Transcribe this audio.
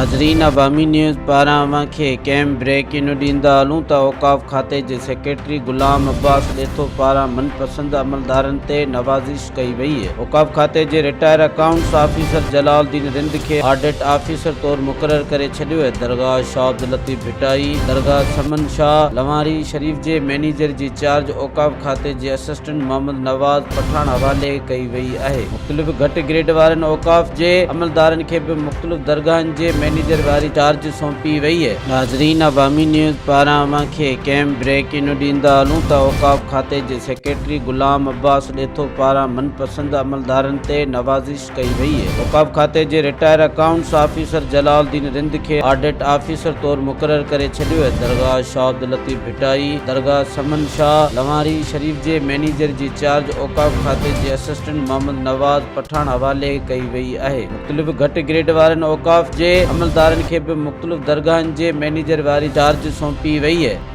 नाज़रीन, अवामी न्यूज़ पारां अव्हांखे कंहिं ब्रेकिंग ॾींदा हलूं त औक़ाफ़ खाते जे सेक्रेटरी ग़ुलाम अब्बास ॾेथो पारां मनपसंद अमलदारनि ते नवाज़िश कई वई आहे। औक़ाफ़ खाते जे retire accounts officer Jalaluddin Rind खे ऑडिट ऑफिसर तौरु मुक़ररु करे छॾियो आहे। दरगाह शाह अब्दुल लतीफ़ भिटाई दरगाह समन शाह लवारी शरीफ़ जे मैनेजर जी चार्ज औक़ाफ़ खाते जे असिस्टेंट मोहम्मद नवाज़ पठान हवाले कई वई आहे। मुख़्तलिफ़ घटि ग्रेड वारनि औक़ाफ़ जे अमलदारनि खे बि मुख़्तलिफ़ दरगाहनि जे मैनेजर वारी चार्ज सौंपी वई आहे। नाज़रीन, अवामी न्यूज़ पारां अव्हांखे कंहिं ब्रेकिंग ॾींदा हलूं त औक़ाफ़ खाते जे सेक्रेटरी ग़ुलाम अब्बास ॾेथो पारां मनपसंद अमलदारनि ते नवाज़िश कई वई आहे। औक़ाफ़ खाते जे retire accounts officer Jalaluddin Rind खे ऑडिट ऑफिसर तौरु मुक़ररु करे छॾियो आहे। दरगाह शाह अब्दुल लतीफ़ भिटाई दरगाह समन शाह लवारी शरीफ़ जे मैनेजर जी चार्ज औक़ाफ़ खाते जे असिस्टेंट मोहम्मद नवाज़ पठान हवाले कई वई आहे। मुख़्तलिफ़ घटि ग्रेड वारनि औक़ाफ़ जे अमलदारनि खे बि मुख़्तलिफ़ दरगाहनि जे मैनेजर वारी चार्ज सौंपी वई आहे।